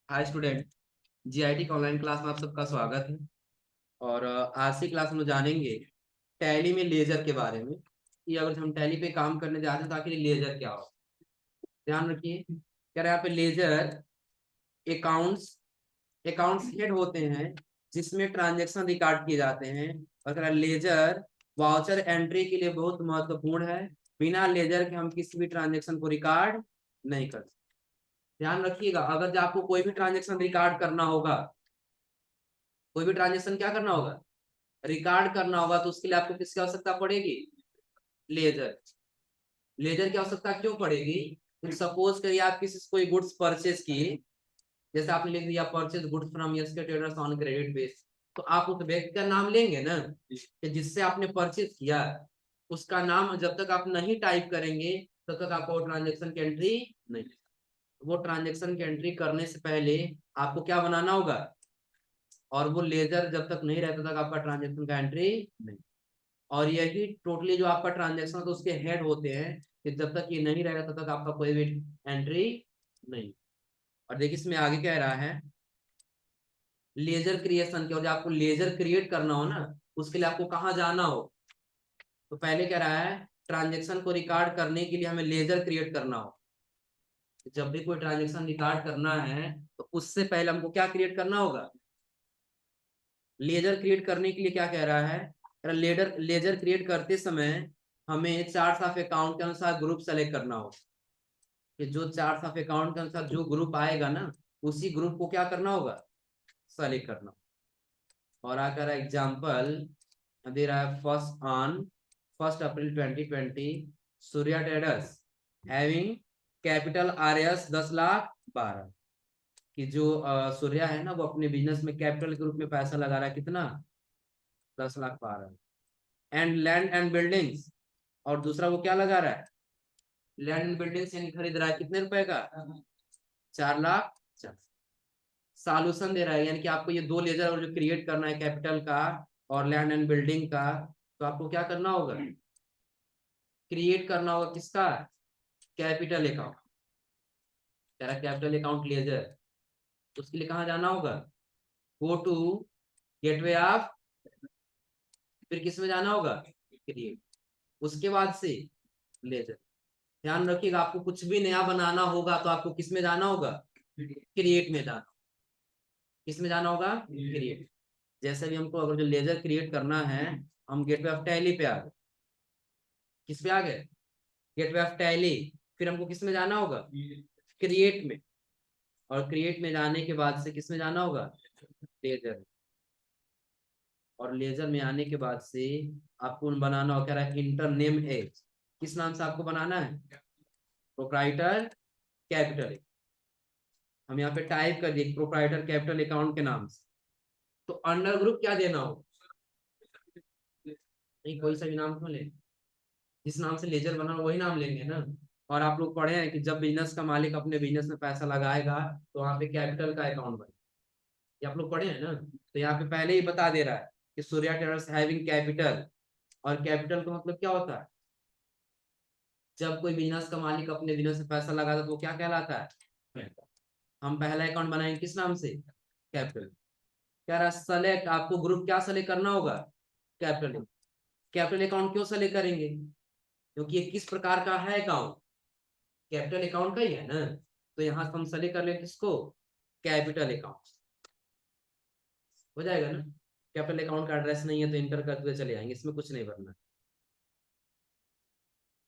Hi student. GIT के online class में आप सबका स्वागत है। और आज की क्लास में जानेंगे टैली में लेजर के बारे में कि अगर हम टैली पे काम करने जाते हैं तो आखिर लेजर क्या हो। ध्यान रखिए, कह रहे हैं यहाँ पे लेजर अकाउंट्स अकाउंट्स हेड होते हैं जिसमें ट्रांजैक्शन रिकॉर्ड किए जाते हैं। और कह रहा है लेजर वाउचर एंट्री के लिए बहुत महत्वपूर्ण है। बिना लेजर के हम किसी भी ट्रांजेक्शन को रिकॉर्ड नहीं कर सकते। ध्यान रखिएगा, अगर जो आपको कोई भी ट्रांजेक्शन रिकॉर्ड करना होगा, कोई भी ट्रांजेक्शन क्या करना होगा, रिकॉर्ड करना होगा, तो उसके लिए आपको किसकी आवश्यकता पड़ेगी? लेजर। लेजर की आवश्यकता क्यों पड़ेगी? तो सपोज करिए आप किसी से कोई गुड्स परचेज किए, जैसे आपने लिख दिया परचेज गुड्स फ्रॉम यस के ट्रेडर्स ऑन क्रेडिट बेस, तो आप उस व्यक्ति का नाम लेंगे ना कि जिससे आपने परचेज किया। उसका नाम जब तक आप नहीं टाइप करेंगे तब तक आपको ट्रांजेक्शन की एंट्री नहीं। वो ट्रांजेक्शन की एंट्री करने से पहले आपको क्या बनाना होगा, और वो लेजर जब तक नहीं रहता तक आपका ट्रांजेक्शन का एंट्री नहीं। और यही टोटली जो आपका ट्रांजेक्शन तो उसके हेड होते हैं कि जब तक ये नहीं रहेगा तब तक आपका कोई भी एंट्री नहीं। और देखिए इसमें आगे कह रहा है लेजर क्रिएशन की, और जब आपको लेजर क्रिएट करना हो ना, उसके लिए आपको कहाँ जाना हो। तो पहले कह रहा है ट्रांजेक्शन को रिकॉर्ड करने के लिए हमें लेजर क्रिएट करना हो। जब भी कोई ट्रांजेक्शन रिकॉर्ड करना है तो उससे पहले हमको क्या क्रिएट करना होगा? लेजर क्रिएट करने के लिए क्या कह रहा है, लेजर क्रिएट करते समय हमें चार्ट ऑफ अकाउंट के अनुसार ग्रुप सेलेक्ट करना होगा। कि जो चार्ट ऑफ अकाउंट के अनुसार जो ग्रुप आएगा ना, उसी ग्रुप को क्या करना होगा, सेलेक्ट करना। और आकर एग्जांपल दे रहा है first April 2020 Surya traders having capital RS 10,12,000। कि जो सूर्या है ना, वो अपने बिजनेस में कैपिटल के रूप में पैसा लगा रहा है, कितना? 10,12,000। एंड लैंड एंड बिल्डिंग्स, और दूसरा वो क्या लगा रहा है, लैंड एंड बिल्डिंग्स यानी खरीद रहा है, कितने रुपए का? 4,00,000। सॉल्यूशन दे रहा है, यानी कि आपको ये दो लेजर और जो क्रिएट करना है कैपिटल का और लैंड एंड बिल्डिंग का, तो आपको क्या करना होगा, क्रिएट करना होगा किसका? Capital account. तेरा कैपिटल अकाउंट लेजर, उसके लिए कहाँ जाना होगा? गो टू गेटवे ऑफ, फिर किस में जाना होगा? क्रिएट। उसके बाद से लेजर। ध्यान रखिएगा, आपको कुछ भी नया बनाना होगा तो आपको किस में जाना होगा? क्रिएट में जाना। किस में जाना होगा? क्रिएट। जैसे भी हमको अगर जो लेजर क्रिएट करना है, हम गेटवे ऑफ टैली पे आ गए। किस पे आ गए? Gateway of tally. फिर हमको किस में जाना होगा? क्रिएट में। और क्रिएट में जाने के बाद से किस में जाना होगा? लेजर। और लेजर में आने के बाद से आपको बनाना हो, कह रहा है इंटर नेम एज, किस नाम से आपको बनाना है? Proprietor capital. हम यहाँ पे टाइप कर दिए प्रोप्राइटर कैपिटल अकाउंट के नाम से। तो अंडर ग्रुप क्या देना हो? नहीं, कोई सा भी नाम क्यों ले, जिस नाम से लेजर बना वही नाम लेंगे ना। और आप लोग पढ़े हैं कि जब बिजनेस का मालिक अपने बिजनेस में पैसा लगाएगा तो वहां पे कैपिटल का अकाउंट बने। ये आप लोग पढ़े हैं ना, तो यहाँ पे पहले ही बता दे रहा है कि सूर्या ट्रेडर्स हैविंग कैपिटल। और कैपिटल का मतलब क्या होता है? जब कोई बिजनेस का मालिक अपने बिजनेस में पैसा लगाता है तो वो क्या कहलाता है? हम पहला अकाउंट बनाएंगे किस नाम से? कैपिटल। क्या रहा, सेलेक्ट, आपको ग्रुप क्या सेलेक्ट करना होगा? कैपिटल। कैपिटल अकाउंट क्यों सेलेक्ट करेंगे? क्योंकि ये किस प्रकार का है अकाउंट? कैपिटल अकाउंट का ही है ना। तो यहाँ हम सेलेक्ट कर ले किसको? Capital account. हो जाएगा ना। कैपिटल अकाउंट का एड्रेस नहीं है तो इंटर करते हुए चले जाएंगे, इसमें कुछ नहीं भरना।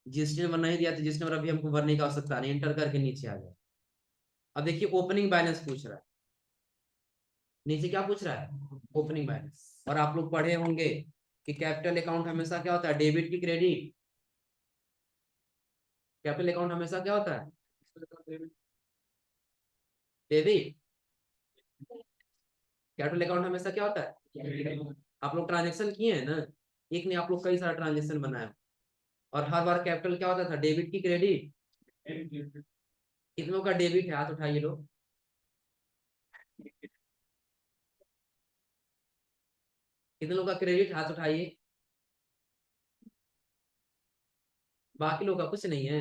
जीएसटी नंबर नहीं दिया तो जीएसटी नंबर अभी हमको भरने की आवश्यकता नहीं, इंटर करके नीचे आ जाए। अब देखिए ओपनिंग बैलेंस पूछ रहा है। नीचे क्या पूछ रहा है? Opening balance. और आप लोग पढ़े होंगे कि कैपिटल अकाउंट हमेशा क्या होता है, डेबिट की क्रेडिट? कैपिटल अकाउंट हमेशा क्या होता है? डेबिट। कैपिटल अकाउंट हमेशा क्या होता है? आप लोग ट्रांजेक्शन किए हैं ना, एक नहीं आप लोग कई सारा ट्रांजेक्शन बनाया, और हर बार कैपिटल क्या होता था, डेबिट की क्रेडिट? कितनों का डेबिट है, हाथ उठाइए लोग। कितने लोग का क्रेडिट, हाथ उठाइए। बाकी लोग का कुछ नहीं है।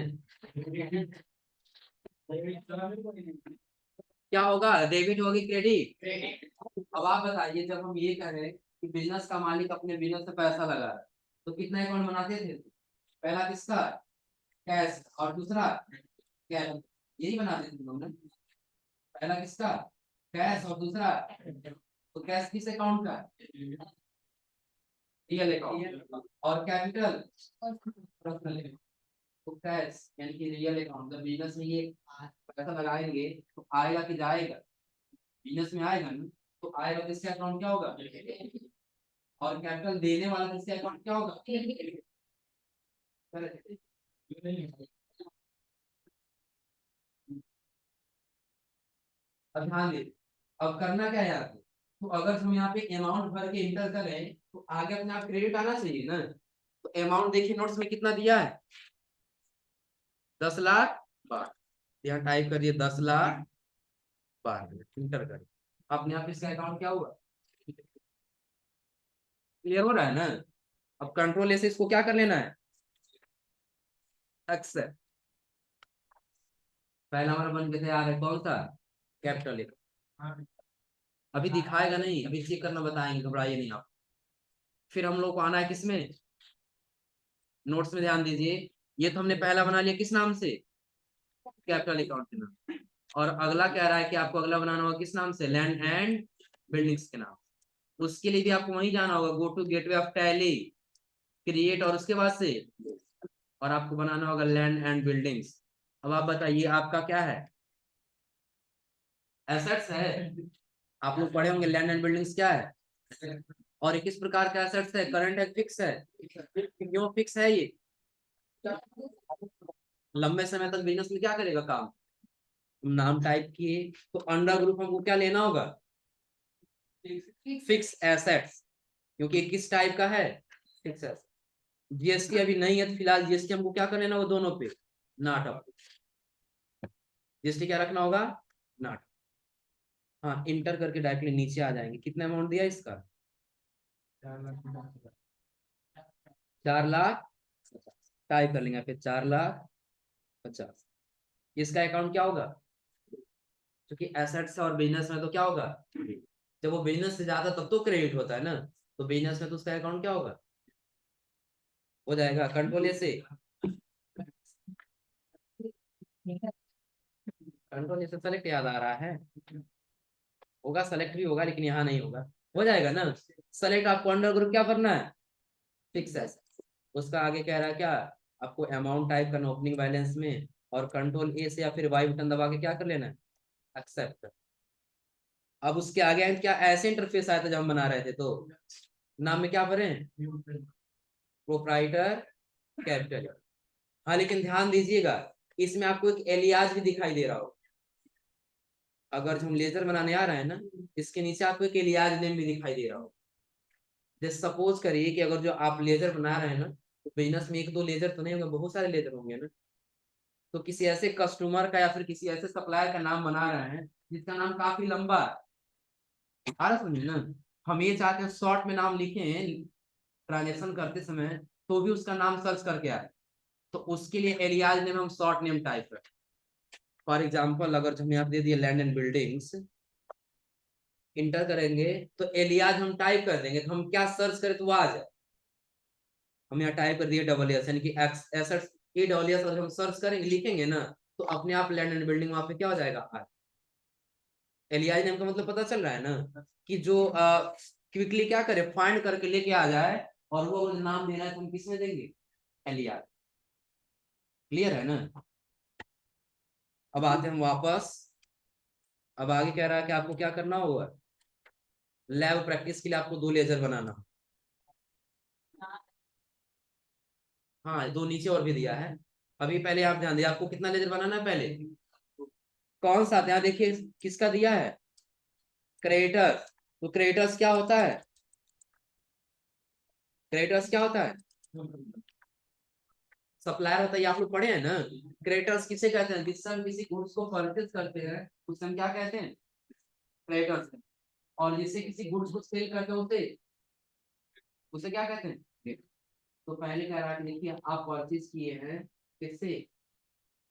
क्या क्या होगा, डेबिट होगी क्रेडिट। अब आप बताइए, जब हम ये करें कि बिजनेस का मालिक अपने बिजनेस से पैसा लगा रहा है, तो कितना अकाउंट बनाते थे? पहला किसका, कैश, और दूसरा कैश, यही बनाते थे तुम लोग ना। पहला किसका, कैश, और दूसरा, तो कैश किस अकाउंट का, रियल अकाउंट, और कैपिटल पर्सनल। तो कैश यानी कि रियल अकाउंट, जब बिजनेस में ये पैसा लगाएंगे तो आएगा कि जाएगा, बिजनेस में आएगा ना, तो आएगा तो इसका अकाउंट क्या होगा, और कैपिटल देने वाला किसका अकाउंट क्या होगा। अब ध्यान दे, अब करना क्या है यहाँ पे, तो अगर हम यहाँ पे अमाउंट भर के इंटर करें तो आगे अपने आप क्रेडिट आना चाहिए ना। तो अमाउंट देखिए नोट्स में कितना दिया है, 10 लाख 12। यहाँ टाइप करिए 10 लाख 12, इंटर करिए, अपने आप इसका अकाउंट क्या होगा, क्लियर हो रहा है ना। अब कंट्रोल ऐसे इसको क्या कर लेना है, एक्सेप्ट। पहला हमारा बन के तैयार है, कौन सा, कैपिटल। अभी दिखाएगा नहीं, अभी चेक करना बताएंगे, घबराइए नहीं आप। फिर हम लोग को आना है किसमें, नोट्स में ध्यान दीजिए। ये तो हमने पहला बना लिया किस नाम से, कैपिटल अकाउंट के नाम। और अगला कह रहा है कि आपको अगला बनाना होगा किस नाम से, लैंड एंड बिल्डिंग्स के नाम। उसके लिए भी आपको वहीं जाना होगा, go to gateway of Tally, create, और उसके बाद से, और आपको बनाना होगा लैंड एंड बिल्डिंग्स। अब आप बताइए आपका क्या है, एसेट्स है। आप लोग पढ़े होंगे लैंड एंड बिल्डिंग्स क्या है, और ये किस प्रकार का एसेट्स है, करंट है, फिक्स है। क्यों फिक्स है ये, लंबे समय तक बिजनेस में क्या करेगा काम। नाम टाइप किए तो अंडर ग्रुप हमको क्या लेना होगा, फिक्स एसेट्स, क्योंकि किस टाइप का है, फिक्स एसेट। जीएसटी अभी नहीं है तो फिलहाल जीएसटी हमको क्या कर लेना होगा, दोनों पे नॉट अप, जीएसटी क्या रखना होगा, नॉट। हाँ, इंटर करके डायरेक्टली नीचे आ जाएंगे, कितना अमाउंट दिया इसका, 4 लाख, टाइप कर लेंगे फिर 4 लाख 50। इसका अकाउंट क्या होगा, क्योंकि एसेट्स और बिजनेस में तो क्या होगा, जब वो बिजनेस से ज्यादा तब तो क्रेडिट होता है ना, तो बिजनेस में तो उसका अकाउंट क्या होगा, हो जाएगा कंट्रोल ए से, कंट्रोल ए से सेलेक्ट याद आ रहा है, होगा सेलेक्ट भी होगा लेकिन यहाँ नहीं होगा, हो जाएगा ना। सेलेक्ट आपको अंडर ग्रुप क्या करना है, फिक्स एसेट। उसका आगे कह रहा है क्या, आपको अमाउंट टाइप करना ओपनिंग बैलेंस में, और कंट्रोल ए से या फिर वाई बटन दबा के क्या कर लेना है, एक्सेप्ट। अब उसके आगे क्या ऐसे इंटरफेस आया था जब हम बना रहे थे, तो नाम में क्या भरें, प्रोप्राइटर कैपिटल। हाँ लेकिन ध्यान दीजिएगा, इसमें आपको एक एलियाज भी दिखाई दे रहा हो, अगर हम लेजर बनाने आ रहे हैं ना, इसके नीचे आपको एक एलियाज नेम भी दिखाई दे रहा हो। जैसे सपोज करिए कि अगर जो आप लेजर बना रहे हैं ना, तो बिजनेस में एक दो लेजर तो नहीं होंगे, बहुत सारे लेजर होंगे ना। तो किसी ऐसे कस्टमर का या फिर किसी ऐसे सप्लायर का नाम बना रहे हैं जिसका नाम काफी लंबा है, आ रहा समझे ना। हम ये चाहते हैं शॉर्ट में नाम लिखें ट्रांजेक्शन करते समय, तो भी उसका नाम सर्च करके आए, तो उसके लिए एलियाज नेम हम शॉर्ट नेम टाइप करें। फॉर एग्जाम्पल अगर हम यहाँ दे दिए लैंड एंड बिल्डिंग्स, इंटर करेंगे तो एलियाज हम टाइप कर देंगे, तो हम क्या सर्च करें तो वो आ जाए। हम यहाँ टाइप कर दिए डबल एस यानी कि एसेट्स, ए डबल एस, अगर हम सर्च करेंगे लिखेंगे ना, तो अपने आप लैंड एंड बिल्डिंग वहां पे क्या हो जाएगा, एलियाज नेम का मतलब पता चल रहा है ना, कि जो क्विकली क्या करे, फाइंड करके लेके आ जाए, और वो अगर नाम देना है तो हम किस में देंगे, एलियाज। क्लियर है ना। अब आते हैं हम वापस, अब आगे कह रहा है कि आपको क्या करना होगा, लैब प्रैक्टिस के लिए आपको 2 लेजर बनाना। हाँ, 2 नीचे और भी दिया है। अभी पहले आप ध्यान दिए, आपको कितना लेजर बनाना है पहले, कौन सा, यहाँ देखिए किसका दिया है, क्रेडिटर। तो क्रेडिटर्स क्या होता है, क्रेडिटर्स क्या होता है, सप्लायर होता है, ये आप लोग पढ़े हैं ना। क्रेडिटर्स किसे कहते हैं, जिससे हम किसी गुड्स को परचेज करते हैं उसे हम क्या कहते हैं, क्रेडिटर्स। और जिससे किसी गुड्स को सेल करते हैं उसे उसे क्या कहते हैं। तो पहले कह रहा है कि देखिए आप परचेज किए हैं किससे,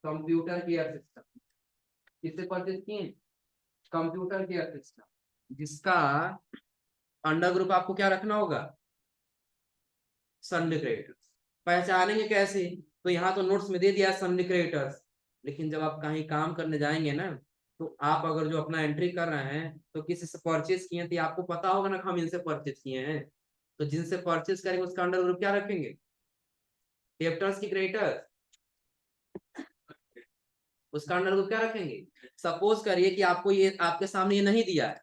कंप्यूटर केयर सिस्टम, किससे परचेज किए, कंप्यूटर केयर सिस्टम, जिसका अंडर ग्रुप आपको क्या रखना होगा, सन्नी क्रेडिटर्स। पहचानेंगे कैसे, तो यहाँ तो नोट्स में दे दिया सन्नी क्रेडिटर्स, लेकिन जब आप कहीं काम करने जाएंगे ना, तो आप अगर जो अपना एंट्री कर रहे हैं तो किसी से परचेज किए हैं, तो आपको पता होगा ना कि हम इनसे परचेज किए हैं, तो जिनसे परचेज करेंगे उसका अंडर ग्रुप क्या रखेंगे, डेब्टर्स की क्रेडिटर्स, उसका अंडर ग्रुप क्या रखेंगे। सपोज करिए कि आपको ये आपके सामने ये नहीं दिया है,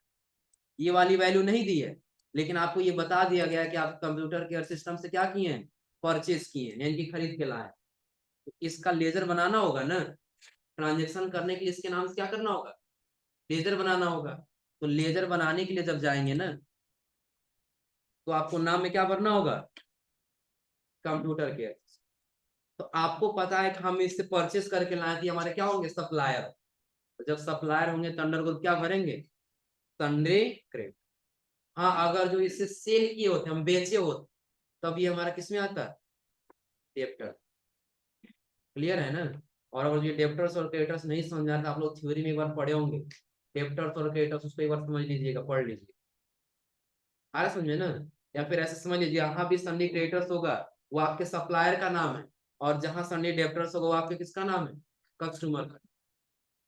ये वाली वैल्यू नहीं दी है, लेकिन आपको ये बता दिया गया कि आप कंप्यूटर केयर सिस्टम से क्या किए हैं, परचेज किए हैं, यानी कि खरीद के लाए। तो इसका लेजर बनाना होगा ना, ट्रांजेक्शन करने के लिए इसके नाम से क्या करना होगा, लेजर बनाना होगा। तो लेजर बनाने के लिए जब जाएंगे ना, तो आपको नाम में क्या भरना होगा, कंप्यूटर केयर। तो आपको पता है कि हम इससे परचेज करके लाए थे, हमारे क्या होंगे, सप्लायर। तो जब सप्लायर होंगे तो अंडर ग्रुप क्या भरेंगे, सन्डे क्रेडिट। हाँ, अगर जो इससे सेल किए होते, हम बेचे होते, तब ये हमारा किसमें आता है, डेब्टर। क्लियर है ना। और अगर ये डेब्टर्स और क्रेडिटर्स नहीं समझ आता, आप लोग थ्योरी में एक बार पढ़े होंगे, डेब्टर्स और क्रेडिटर्स, उसको एक बार समझ लीजिएगा, पढ़ लीजिए, आ रहा समझे ना। या फिर ऐसे समझ लीजिए, यहाँ भी सन्डे क्रेडिटर्स होगा, वो आपके सप्लायर का नाम है, और जहाँ सन्डे डेब्टर्स होगा वो आपके किसका नाम है, कस्टमर का।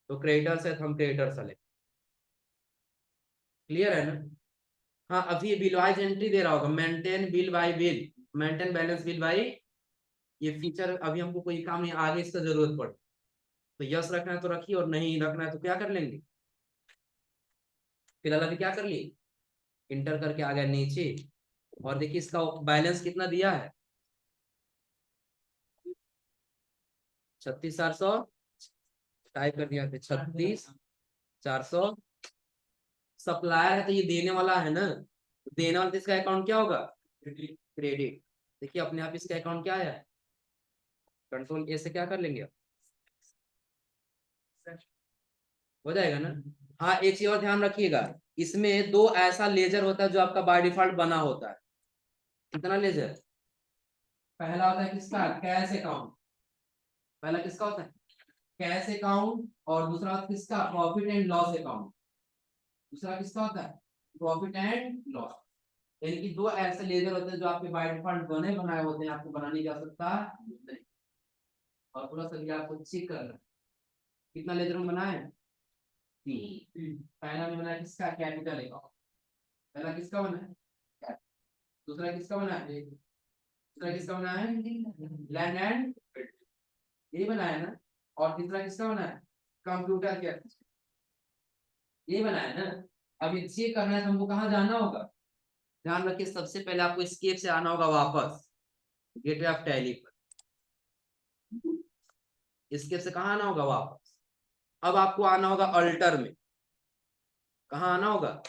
तो क्रेडिटर्स है तो हम क्रेडिटर्स वाले। क्लियर है ना। हाँ, अभी ये बिल वाइज एंट्री दे रहा होगा, maintain bill bye bill, maintain balance bill bye, ये फीचर अभी हमको कोई काम नहीं, आगे इसका जरूरत पड़े तो यस रखना है तो रखिए, और नहीं रखना है तो क्या कर लेंगे। फिलहाल अभी क्या कर लिए, इंटर करके आ गया नीचे, और देखिए इसका बैलेंस कितना दिया है, 36,400, टाइप कर दिया, 36,400। सप्लायर है तो ये देने वाला है ना, देने वाला, तो इसका अकाउंट क्या होगा, क्रेडिट। देखिए अपने आप इसका अकाउंट क्या है, कंट्रोल ए से क्या कर लेंगे, हो जाएगा ना। हाँ, एक चीज और ध्यान रखिएगा, इसमें दो ऐसा लेजर होता है जो आपका बाय डिफॉल्ट बना होता है। कितना लेजर, पहला होता है किसका, कैश अकाउंट, पहला किसका होता है, कैश अकाउंट, और दूसरा होता है किसका, प्रॉफिट एंड लॉस अकाउंट। दूसरा किसका होता है, प्रॉफिट एंड लॉस। यानी कि दो ऐसे लेजर होते हैं जो आपके बाय डिफॉल्ट बने बनाए होते हैं, आपको बनाने की आवश्यकता नहीं। और पूरा सभी आपको चेक करना है। कितना लेजर में बनाए, पहला में बनाया किसका, कैपिटल अकाउंट, पहला किसका बना है, दूसरा किसका बना है, दूसरा किसका बना है, लैंड एंड, ये बनाया ना। और तीसरा किसका बना है, कंप्यूटर के, ये बनाया ना। अब ये चेक करना है तो हमको कहाँ जाना होगा, ध्यान रखिए, सबसे पहले आपको एस्केप से आना होगा वापस, गेटवे ऑफ टैली पर, एस्केप से कहाँ आना होगा वापस। अब आपको आना होगा अल्टर में, कहाँ आना होगा,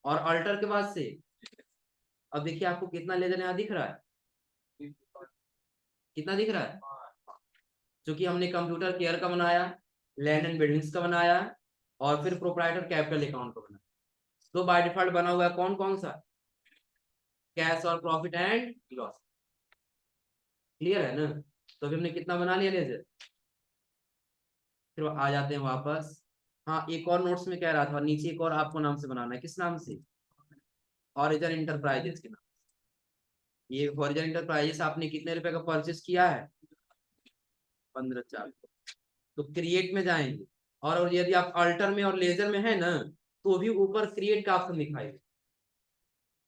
और अल्टर के बाद से, अब देखिए आपको कितना लेजर यहाँ दिख रहा है, कितना दिख रहा है, क्योंकि हमने कंप्यूटर केयर का बनाया, लैंड एंड बिल्डिंग्स का बनाया, और फिर प्रोप्राइटर कैपिटल अकाउंट का बनाया। तो बाय डिफॉल्ट बना हुआ है कौन कौन सा, कैश और प्रॉफिट एंड लॉस। क्लियर है ना। तो अभी हमने कितना बना लिया लेजर, फिर आ जाते हैं वापस। हाँ, एक और नोट्स में कह रहा था, नीचे एक और आपको नाम से बनाना है, किस नाम से, हॉरिजन इंटरप्राइजेस के नाम। ये हॉरिजन इंटरप्राइजेस आपने कितने रुपए का परचेस किया है, 15,400। तो क्रिएट में जाएंगे, और यदि आप अल्टर में और लेजर में है ना, तो भी ऊपर क्रिएट का ऑप्शन दिखाई दे,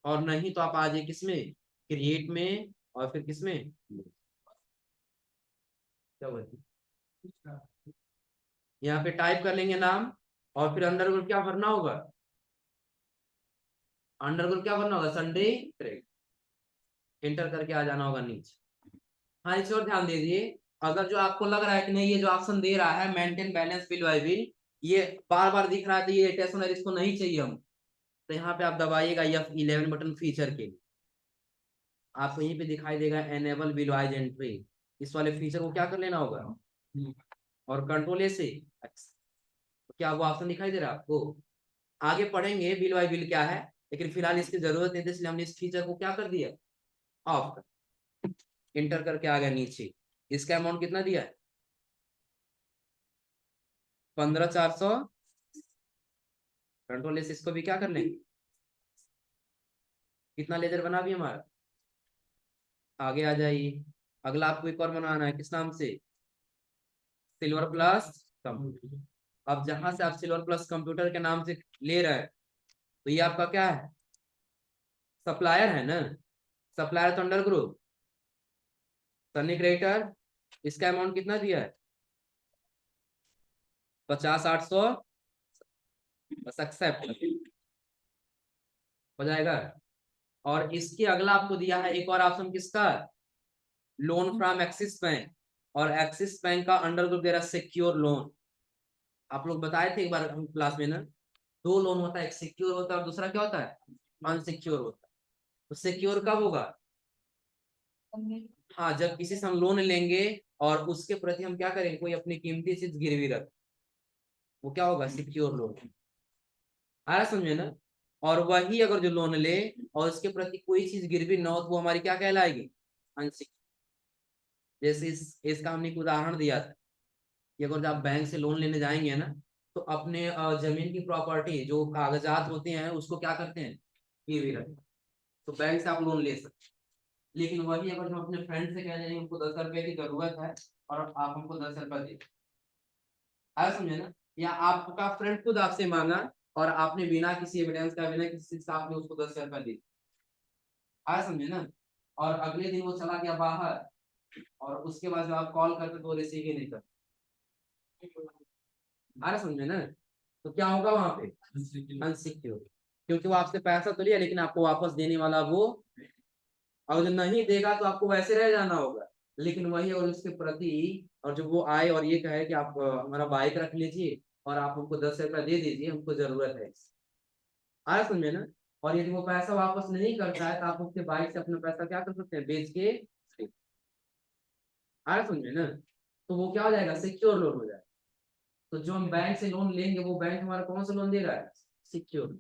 और नहीं तो आप आ जाइए किसमें, क्रिएट में, और फिर किसमें, क्या बोलते हैं, यहाँ पे टाइप कर लेंगे नाम, और फिर अंडर ग्रुप क्या भरना होगा, अंडर ग्रुप क्या भरना होगा, संडे ट्रेड, एंटर करके आ जाना होगा नीचे। हाँ, इस और ध्यान दीजिए, अगर जो आपको लग रहा है कि नहीं ये जो ऑप्शन दे रहा है maintain balance bill bye bill, ये बार बार दिख रहा है, तो ये स्टेशनरी इसको नहीं चाहिए हम, तो यहाँ पे आप दबाइएगा F11 बटन फीचर के लिए, आपको यहीं पे दिखाई देगा एनेबल बिल वाइज एंट्री, इस वाले फीचर को क्या कर लेना होगा, और कंट्रोल ए से, तो क्या वो ऑप्शन दिखाई दे रहा है आपको। आगे पढ़ेंगे बिल बाय बिल क्या है, लेकिन फिलहाल इसकी जरूरत नहीं थी, इसलिए हमने इस फीचर को क्या कर दिया, ऑफ कर, इंटर करके आ गया नीचे। इसका अमाउंट कितना दिया है, 15,400, कंट्रोल एस इसको भी क्या कर लेंगे, कितना लेजर बना भी हमारा। आगे आ जाइए, अगला आपको एक और बनाना है, किस नाम से, सिल्वर प्लस कंप्यूटर। अब जहां से आप सिल्वर प्लस कंप्यूटर के नाम से ले रहे हैं, तो ये आपका क्या है, सप्लायर है ना, सप्लायर तो अंडर ग्रुप, सनी क्रेडिटर, इसका अमाउंट कितना दिया है, 50-800, बस एक्सेप्ट हो जाएगा। और इसके अगला आपको दिया है एक और ऑप्शन, किसका, लोन फ्रॉम एक्सिस बैंक, और एक्सिस बैंक का अंडर ग्रुप दे रहा है सिक्योर लोन। आप लोग बताए थे एक बार हम क्लास में ना, दो लोन होता है, एक सिक्योर होता है और दूसरा क्या होता है, अनसिक्योर होता है। तो सिक्योर कब होगा, हाँ, जब किसी से हम लोन लेंगे और उसके प्रति हम क्या करेंगे, कोई अपनी कीमती चीज गिरवी रख, वो क्या होगा, सिक्योर लोन। आ रहा समझे ना। और वही अगर जो लोन ले और उसके प्रति कोई चीज गिरवी न हो, तो वो हमारी क्या कहलाएगी, अनसिक्योर। जैसे इसका हमने एक उदाहरण दिया था कि अगर आप बैंक से लोन लेने जाएंगे ना, तो अपने जमीन की प्रॉपर्टी जो कागजात होते हैं उसको क्या करते हैं, गिरवी रखते हैं। तो बैंक से आप लोन ले सकते हैं। लेकिन वही अगर हम अपने फ्रेंड से कह रहे हैं, हमको 10 रुपए की जरूरत है और आप हमको 10 रुपए दे, आया समझे ना। या आपका फ्रेंड खुद आपसे मांगा और आपने बिना किसी एविडेंस का, बिना किसी चीज का आपने उसको 10 रुपए दी, आया समझे ना। और अगले दिन वो चला गया बाहर, और उसके बाद जब आप कॉल करते तो वो रिसीव ही नहीं करते, आ रहा समझे ना। तो क्या होगा वहां पे, अनसिक्योर, क्योंकि वो आपसे पैसा तो लिया लेकिन आपको वापस देने वाला वो, और जो नहीं देगा तो आपको वैसे रह जाना होगा। लेकिन वही और उसके प्रति, और जब वो आए और ये कहे कि आप हमारा बाइक रख लीजिए और आप हमको 10 रुपया दे दीजिए, हमको जरूरत है, आया समझे ना। और यदि वो पैसा वापस नहीं करता है, तो आप उसके बाइक से अपना पैसा क्या कर सकते हैं, बेच के, आया समझे ना। तो वो क्या हो जाएगा, सिक्योर लोन हो जाएगा। तो जो हम बैंक से लोन लेंगे, वो बैंक हमारा कौन सा लोन दे रहा है, सिक्योर।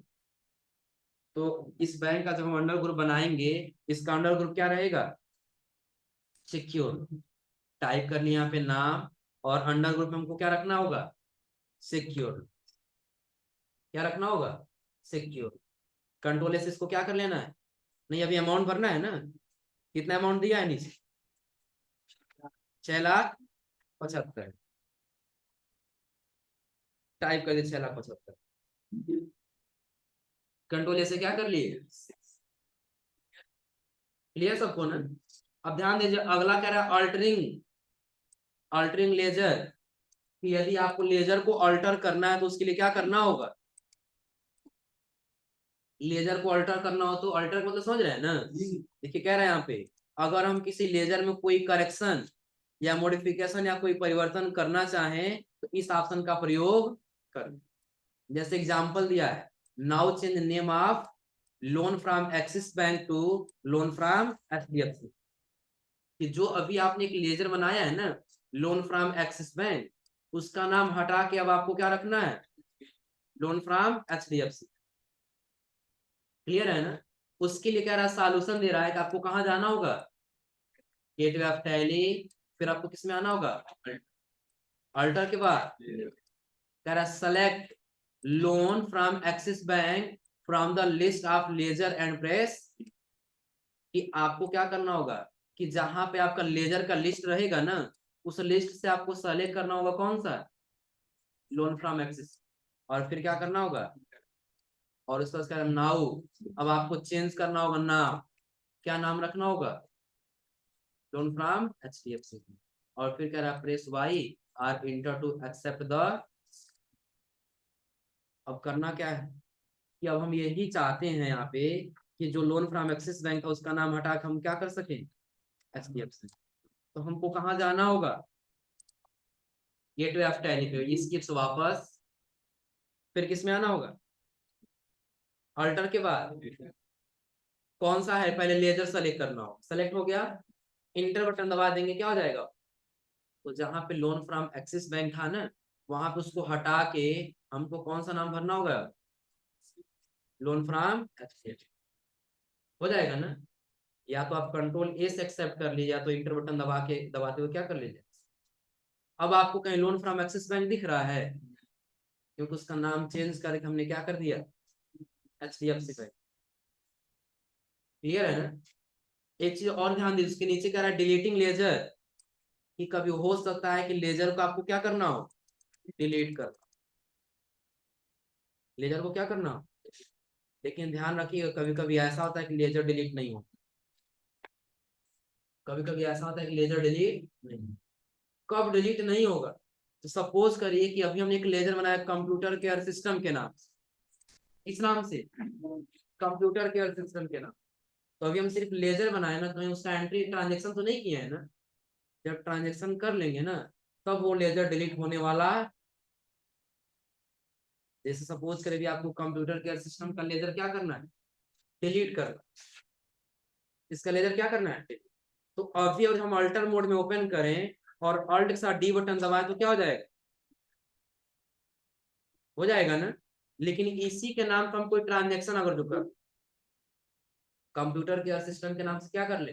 तो इस बैंक का जब हम अंडर ग्रुप बनाएंगे, इसका अंडर ग्रुप क्या रहेगा, सिक्योर। टाइप कर लिया यहाँ पे नाम, और अंडर ग्रुप में हमको क्या रखना होगा, सिक्योर। क्या रखना होगा, सिक्योर। कंट्रोल एस इसको क्या कर लेना है, नहीं अभी अमाउंट भरना है ना, कितना अमाउंट दिया है नीचे, 6,75,000, टाइप कर दिया 6,75,000। कंट्रोल ऐसे क्या कर लिए, क्लियर सबको ना। अब ध्यान दीजिए, अगला कह रहा है अल्टरिंग, अल्टरिंग लेजर, कि यदि आपको लेजर को अल्टर करना है तो उसके लिए क्या करना होगा, लेजर को अल्टर करना हो तो अल्टर को तो समझ रहे हैं ना। देखिए कह रहे हैं यहाँ पे, अगर हम किसी लेजर में कोई करेक्शन या मॉडिफिकेशन या कोई परिवर्तन करना चाहें, तो इस ऑप्शन का प्रयोग कर। जैसे एग्जांपल दिया है, now change name of loan from Axis Bank to loan from HDFC. कि जो अभी आपने एक लेजर बनाया है ना, लोन फ्रॉम एक्सिस बैंक, उसका नाम हटा के अब आपको क्या रखना है, लोन फ्रॉम एचडीएफसी। क्लियर है ना। उसके लिए क्या रहा, सॉल्यूशन दे रहा है कि आपको कहाँ जाना होगा, गेटवे ऑफ टैली, फिर आपको किसमें आना होगा, अल्टर के बाद कह रहा select loan from Axis Bank from the list of ledger and press. कि आपको क्या करना होगा, कि जहां पे आपका लेजर का लिस्ट रहेगा ना, उस लिस्ट से आपको सेलेक्ट करना होगा कौन सा, लोन फ्रॉम एक्सिस। और फिर क्या करना होगा, और उसका उसका नाउ, अब आपको चेंज करना होगा नाम, क्या नाम रखना होगा, लोन फ्रॉम एचडीएफसी। और फिर कह रहा press Y or enter to accept the. अब करना क्या है, कि अब हम यही चाहते हैं यहाँ पे, कि जो लोन फ्रॉम एक्सिस बैंक है उसका नाम हटा के हम क्या कर सकें, एचडीएफसी। तो हमको कहाँ जाना होगा, गेटवे ऑफ टैली पे, स्किप्स वापस, फिर किस में आना होगा, अल्टर के बाद कौन सा है, पहले लेजर सेलेक्ट करना हो, सेलेक्ट हो गया, इंटर बटन दबा देंगे, क्या हो जाएगा, तो जहां पे लोन फ्रॉम एक्सिस बैंक था ना, वहां पे उसको हटा के हमको कौन सा नाम भरना होगा, लोन फ्रॉम एचडीएफसी। हो जाएगा ना। या तो आप कंट्रोल ए से एक्सेप्ट कर लीजिए, या तो इंटर बटन दबा के, दबाते हुए क्या कर लीजिए। अब आपको कहीं लोन फ्रॉम एक्सिस बैंक दिख रहा है, क्योंकि उसका नाम चेंज करके हमने क्या कर दिया, HDFC बैंक। क्लियर है ना। एक चीज और ध्यान दीजिए, उसके नीचे कह रहा है डिलीटिंग लेजर, कि कभी हो सकता है कि लेजर को आपको क्या करना हो, डिलीट कर, लेजर को क्या करना हो। लेकिन ध्यान रखिएगा कभी कभी ऐसा होता है कि लेजर डिलीट नहीं होता, कभी कभी ऐसा होता है कि लेजर डिलीट नहीं, कब डिलीट नहीं होगा, तो सपोज करिए कि अभी हमने एक लेजर बनाया कंप्यूटर केयर सिस्टम के नाम से, इस नाम से कंप्यूटर केयर सिस्टम के नाम। तो अभी हम सिर्फ लेजर बनाए ना, तो उसका एंट्री ट्रांजेक्शन तो नहीं किया है ना। जब ट्रांजेक्शन कर लेंगे ना, तब वो लेजर डिलीट होने वाला। जैसे सपोज करें भी आपको कंप्यूटर केयर सिस्टम का लेजर क्या करना है, डिलीट करना, इसका लेजर क्या करना है। तो अभी अगर हम अल्टर मोड में ओपन करें और अल्ट के साथ डी बटन दबाएं तो क्या हो जाएगा, हो जाएगा ना। लेकिन इसी के नाम पर हम कोई ट्रांजेक्शन अगर जो कर, कंप्यूटर केयर सिस्टम के नाम से क्या कर ले,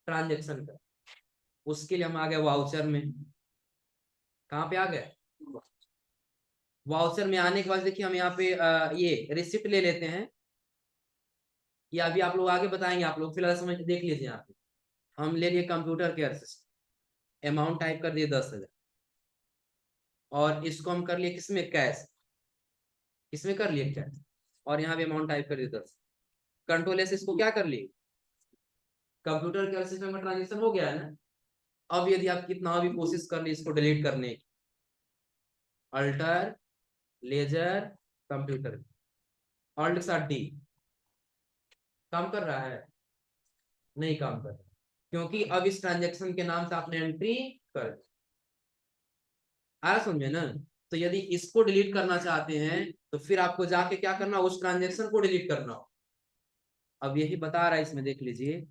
ट्रांजेक्शन कर, उसके लिए हम आ गए वाउचर में। कहाँ पे आ गए, वाउचर में आने के बाद देखिए हम यहाँ पे ये रिसिप्ट ले लेते हैं, या अभी आप लोग आगे बताएंगे, आप लोग फिलहाल समझ देख लीजिए। यहाँ पे हम ले लिए computer care system, amount type कर दिए 10,000, और इसको हम कर लिए किसमें, कैश, किसमें कर लिए कैश, और यहाँ पे अमाउंट टाइप कर दिए 10। कंट्रोल से इसको क्या कर लिए, कंप्यूटर केयर सिस्टम का ट्रांजेक्शन हो गया है ना। अब यदि आप कितना भी कोशिश कर ली इसको डिलीट करने की, अल्टर लेजर कंप्यूटर, अल्ट के साथ डी, काम कर रहा है, नहीं काम कर रहा, क्योंकि अब इस ट्रांजेक्शन के नाम से आपने एंट्री कर, आया समझे ना। तो यदि इसको डिलीट करना चाहते हैं तो फिर आपको जाके क्या करना, उस ट्रांजेक्शन को डिलीट करना हो। अब यही बता रहा है इसमें, देख लीजिए,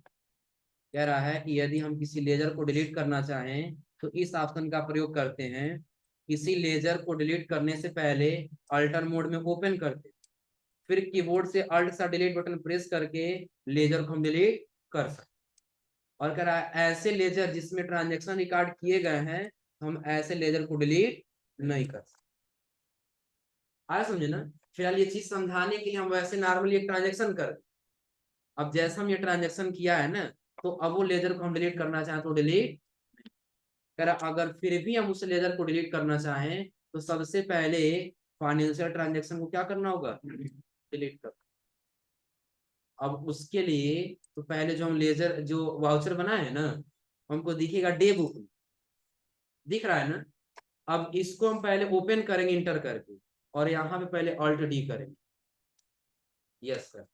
कह रहा है कि यदि हम किसी लेजर को डिलीट करना चाहें तो इस ऑप्शन का प्रयोग करते हैं। किसी लेजर को डिलीट करने से पहले अल्टर मोड में ओपन करते, फिर कीबोर्ड से अल्ट सा डिलीट बटन प्रेस करके लेजर को हम डिलीट कर सकते। और कह रहा है ऐसे लेजर जिसमें ट्रांजेक्शन रिकॉर्ड किए गए हैं, हम ऐसे लेजर को डिलीट नहीं कर सकते। आया समझे ना। फिलहाल ये चीज समझाने के लिए हम वैसे नॉर्मली एक ट्रांजेक्शन कर, अब जैसा हम ये ट्रांजेक्शन किया है ना, तो अब वो लेजर को हम डिलीट करना चाहें तो डिलीट कर, अगर फिर भी हम उस लेजर को डिलीट करना चाहें तो सबसे पहले फाइनेंशियल ट्रांजेक्शन को क्या करना होगा, डिलीट कर। अब उसके लिए तो पहले जो हम लेजर जो वाउचर बनाए हैं ना, हमको दिखेगा डे बुक, दिख रहा है ना। अब इसको हम पहले ओपन करेंगे इंटर करके, और यहाँ पे पहले अल्ट डी करेंगे। यस सर,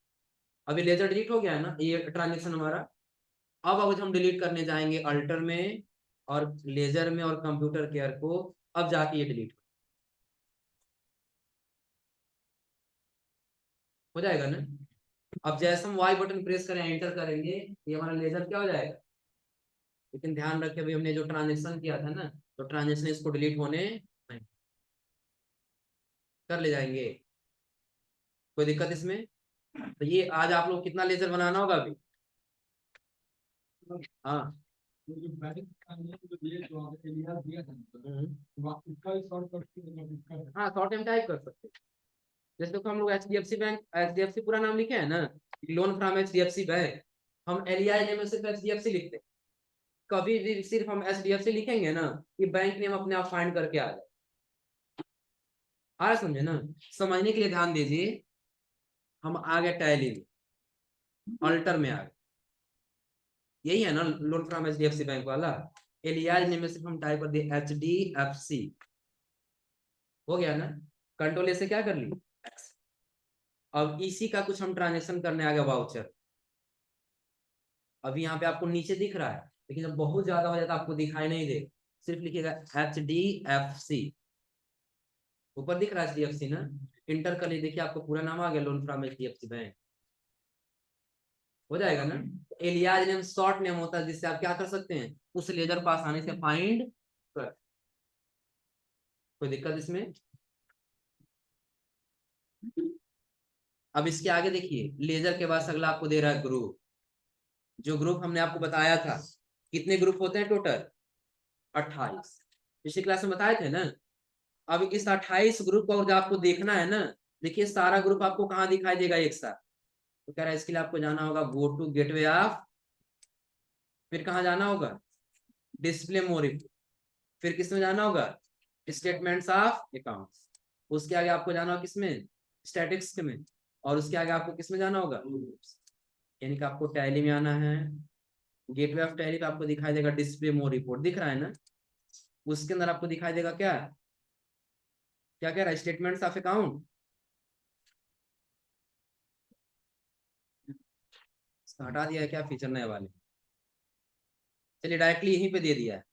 अभी लेजर डिलीट हो गया है ना, ये ट्रांजेक्शन हमारा। अब हम डिलीट करने जाएंगे अल्टर में और लेजर में और कंप्यूटर केयर को, अब जाके ये डिलीट हो जाएगा ना। अब जैसे हम वाई बटन प्रेस करें एंटर करेंगे, ये हमारा लेजर क्या हो जाएगा। लेकिन ध्यान रखें अभी हमने जो ट्रांजेक्शन किया था ना, तो ट्रांजेक्शन इसको डिलीट होने नहीं, कर ले जाएंगे, कोई दिक्कत इसमें। तो ये आज आप लोग कितना लेजर बनाना होगा अभी। हाँ। हाँ शॉर्ट टाइम टाइप कर सकते हैं। जैसे देखो हम लोग HDFC बैंक, HDFC पूरा नाम लिखे है ना, लोन फ्रॉम HDFC बैंक, हम LEI में सिर्फ HDFC लिखते हैं। कभी भी सिर्फ हम HDFC लिखेंगे ना, ये बैंक नेम अपने आप फाइंड करके आ जाए। आ रहा समझे ना। समझने के लिए ध्यान दीजिए, हम आ गए टैली में, अल्टर में आ गए, यही है ना लोन फ्रॉम HDFC बैंक वाला। एलियाज नेम में सिर्फ हम टाइप कर दिए HDFC, हो गया ना। कंट्रोल से क्या कर ली, अब इसी का कुछ हम ट्रांजेक्शन करने आ गए वाउचर। अभी यहाँ पे आपको नीचे दिख रहा है, लेकिन जब बहुत ज्यादा हो जाता है आपको दिखाई नहीं दे, सिर्फ लिखिएगा HDFC, ऊपर दिख रहा है HDFC ना, इंटर कर लीजिए, देखिए आपको पूरा नाम आ गया लोन फ्रॉम HDFC बैंक, हो जाएगा ना। एलियाज नेम शॉर्ट नेम होता है जिससे आप क्या कर सकते हैं, उस लेजर को आसानी से फाइंड कर, कोई दिक्कत इसमें। अब इसके आगे देखिए, लेजर के बाद अगला आपको दे रहा है ग्रुप। जो ग्रुप हमने आपको बताया था, कितने ग्रुप होते हैं टोटल, 28, पिछली क्लास में बताए थे ना। अब इस 28 ग्रुप को और जब आपको देखना है ना, देखिए सारा ग्रुप आपको कहाँ दिखाई देगा एक साथ। तो कह रहा है इसके लिए आपको जाना होगा गो टू गेटवे ऑफ, फिर कहाँ जाना होगा, डिस्प्ले मोर, फिर किसमें जाना होगा, स्टेटमेंट्स ऑफ अकाउंट्स। उसके आगे आपको जाना होगा किसमें, स्टैटिक्स में। और उसके आगे आपको किसमें जाना होगा, यानी कि आपको टैली में आना है। गेटवे ऑफ टैली पे आपको दिखाई देगा डिस्प्ले मोर रिपोर्ट, दिख रहा है ना। उसके अंदर आपको दिखाई देगा क्या क्या कह रहा है, स्टेटमेंट्स ऑफ अकाउंट। हटा दिया है क्या फीचर नए वाले, चलिए डायरेक्टली यहीं पे दे दिया है।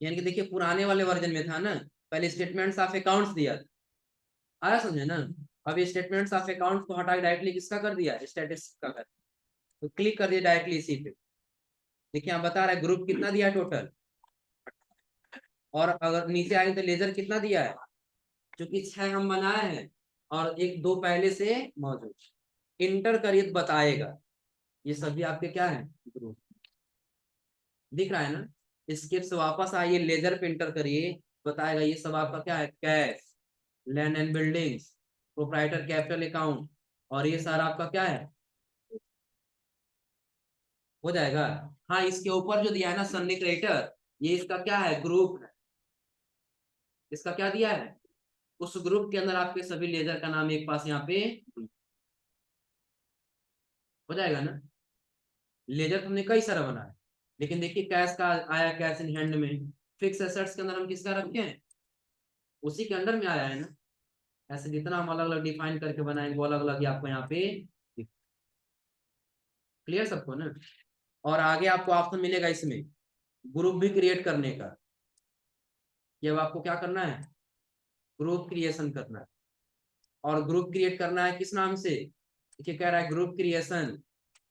यानी कि देखिए पुराने वाले वर्जन में था ना, पहले स्टेटमेंट्स ऑफ अकाउंट्स दिया था, आया समझे ना। अब ये स्टेटमेंट्स ऑफ अकाउंट्स को हटा के डायरेक्टली किसका कर दिया, स्टैटिस्टिक्स का कर दिया। तो क्लिक कर दिया डायरेक्टली इसी पे। देखिए यहाँ बता रहा है ग्रुप कितना दिया है टोटल, और अगर नीचे आएंगे तो लेजर कितना दिया है, क्योंकि 6 हम बनाए हैं और एक दो पहले से मौजूद। इंटर करिए तो बताएगा, ये सभी आपके क्या है ग्रुप, दिख रहा है ना। स्केप से वापस आइए, लेजर पे इंटर करिए, बताएगा ये सब आपका क्या है, cash, land and buildings, proprietor capital account, और ये सारा आपका क्या है, हो जाएगा। हाँ इसके ऊपर जो दिया है ना सन्नी क्रेडिटर, ये इसका क्या है, ग्रुप है। इसका क्या दिया है, उस ग्रुप के अंदर आपके सभी लेजर का नाम एक पास यहाँ पे हो जाएगा ना। लेजर तो हमने कई सारा बनाया, लेकिन देखिए कैश का आया, कैश इन हैंड में। फिक्स एसेट्स के अंदर हम किसका रखे हैं, उसी के अंडर में आया है ना। ऐसे जितना हम अलग अलग डिफाइन करके बनाएंगे वो अलग अलग ही आपको यहाँ पे। क्लियर सबको ना। और आगे आपको ऑप्शन मिलेगा इसमें ग्रुप भी क्रिएट करने का। ये अब आपको क्या करना है, ग्रुप क्रिएशन करना है। और ग्रुप क्रिएट करना है किस नाम से, देखिए कह रहा है ग्रुप क्रिएशन।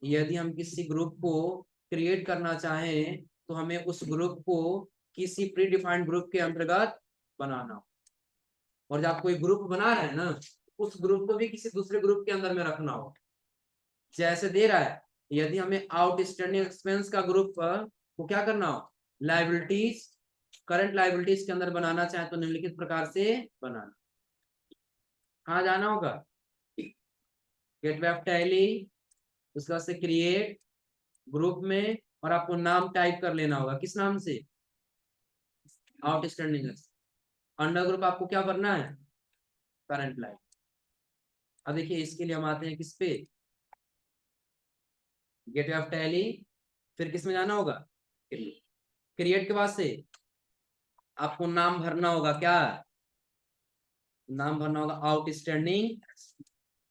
यदि हम किसी ग्रुप को क्रिएट करना चाहें तो हमें उस ग्रुप को किसी प्री डिफाइंड ग्रुप के अंतर्गत बनाना हो। और जब आप कोई ग्रुप बना रहे हैं ना, उस ग्रुप को भी किसी दूसरे ग्रुप के अंदर में रखना हो। जैसे दे रहा है, यदि हमें आउटस्टैंडिंग एक्सपेंस का ग्रुप को क्या करना हो, लाइबिलिटीज, करंट लाइबिलिटीज के अंदर बनाना चाहे तो निम्नलिखित प्रकार से बनाना। कहाँ जाना होगा, गेटवे ऑफ टैली, उसके बाद से क्रिएट ग्रुप में, और आपको नाम टाइप कर लेना होगा किस नाम से, आउटस्टैंडिंग। अंडर ग्रुप आपको क्या करना है, करंट लाइन। अब देखिए इसके लिए हम आते हैं किस पे, गेटवे ऑफ टैली, फिर किस में जाना होगा, क्रिएट के बाद से आपको नाम भरना होगा क्या, नाम भरना होगा आउटस्टैंडिंग,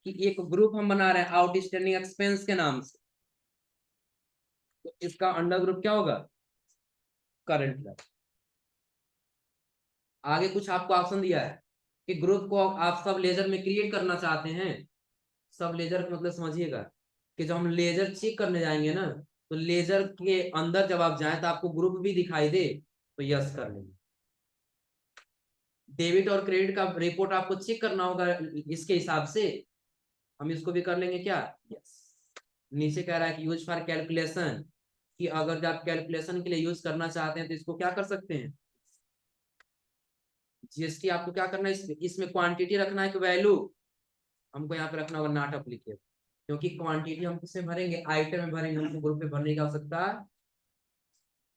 कि एक ग्रुप हम बना रहे हैं आउटस्टैंडिंग एक्सपेंस के नाम से, तो इसका अंडर ग्रुप क्या होगा, करंट लाइन। आगे कुछ आपको ऑप्शन दिया है कि ग्रुप को आप सब लेजर में क्रिएट करना चाहते हैं। सब लेजर का मतलब समझिएगा कि जब हम लेजर चेक करने जाएंगे ना, तो लेजर के अंदर जब आप जाएं तो आपको ग्रुप भी दिखाई दे तो यस कर लेंगे। डेबिट और क्रेडिट का रिपोर्ट आपको चेक करना होगा इसके हिसाब से, हम इसको भी कर लेंगे क्या, यस। नीचे कह रहा है कि यूज फॉर कैलकुलेशन, कि अगर जब आप कैलकुलेशन के लिए यूज करना चाहते हैं तो इसको क्या कर सकते हैं, जीएसटी आपको क्या करना है, इसमें क्वांटिटी रखना है कि वैल्यू, हमको यहाँ पे रखना होगा नॉट एप्लीकेबल, क्योंकि क्वांटिटी हम किसमें भरेंगे, आइटम में भरेंगे, हमको ग्रुप में भरने की आवश्यकता।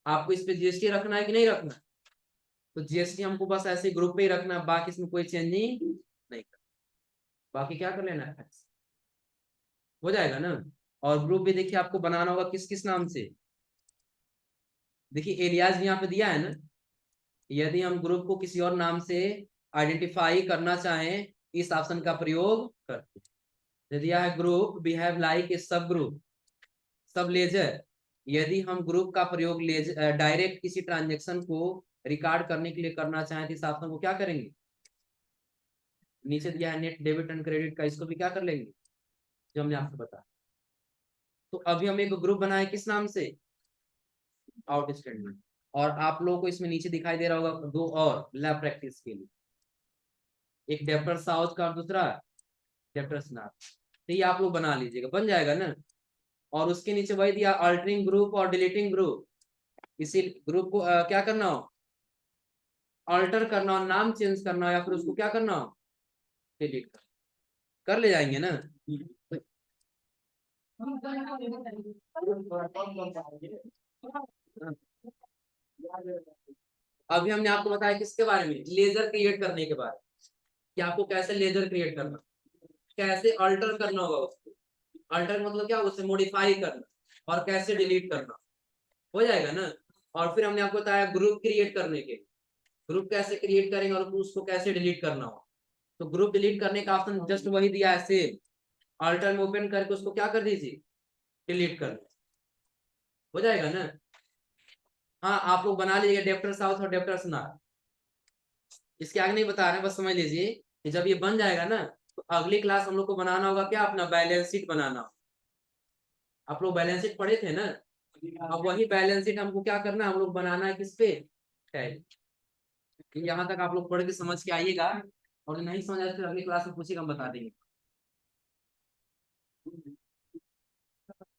आपको इस पे जीएसटी रखना है कि नहीं रखना, तो जीएसटी हमको बस ऐसे ग्रुप पे ही रखना, बाकी इसमें कोई चेंजिंग नहीं करना। बाकी क्या कर लेना है, हो जाएगा ना। और ग्रुप भी देखिए आपको बनाना होगा किस किस नाम से, देखिए एलियाज भी यहाँ पे दिया है ना। यदि हम ग्रुप को किसी और नाम से आइडेंटिफाई करना चाहें, इस ऑप्शन का प्रयोग करते हैं। यदि यह ग्रुप बिहेव लाइक ए सब ग्रुप, सब लेजर, यदि हम ग्रुप का प्रयोग डायरेक्ट किसी ट्रांजेक्शन को रिकॉर्ड करने के लिए करना चाहें तो इस ऑप्शन को क्या करेंगे, नीचे दिया है नेट डेबिट एंड क्रेडिट का, इसको भी क्या कर लेंगे जो हमने आपको बताया। तो अभी हम एक ग्रुप बनाए किस नाम से, आउटस्टैंडिंग। और आप लोगों को इसमें नीचे दिखाई दे रहा होगा दो और लैब प्रैक्टिस के लिए, एक डेप्टर साउथ का और दूसरा डेप्टर नॉर्थ। तो ये आप लोग बना लीजिएगा, बन जाएगा ना। और उसके नीचे वही दिया अल्टरिंग ग्रुप और डिलीटिंग ग्रुप, इसी ग्रुप को क्या करना हो, ऑल्टर करना हो, नाम चेंज करना हो, या फिर उसको क्या करना हो, डिलीट कर ले जाएंगे ना। अभी हमने आपको बताया किसके बारे में, लेजर क्रिएट करने के बारे में, कि आपको कैसे लेजर क्रिएट करना, कैसे अल्टर करना होगा उसको। अल्टर मतलब क्या, उसे मॉडिफाई करना, और कैसे डिलीट करना, हो जाएगा ना। और फिर हमने आपको बताया ग्रुप क्रिएट करने के, ग्रुप कैसे क्रिएट करेंगे और उसको कैसे डिलीट करना हो। तो ग्रुप डिलीट करने का ऑप्शन जस्ट वही दिया है सेम, अल्टर में ओपन करके उसको क्या कर दीजिए, डिलीट कर, हो जाएगा ना। हाँ आप लोग बना लीजिए डेप्टर साउथ और डेप्टर नॉर्थ, इसके आगे नहीं बता रहे हैं, बस समझ लीजिए कि जब ये बन जाएगा ना, तो अगली क्लास हम लोग को बनाना होगा क्या, अपना बैलेंस शीट बनाना होगा। आप लोग बैलेंस शीट पढ़े थे ना, अब वही बैलेंस शीट हमको क्या करना है, हम लोग बनाना है किस पे, टैली। यहाँ तक आप लोग पढ़ के समझ के आइएगा, और नहीं समझ आए तो अगली क्लास में पूछिएगा, हम बता देंगे।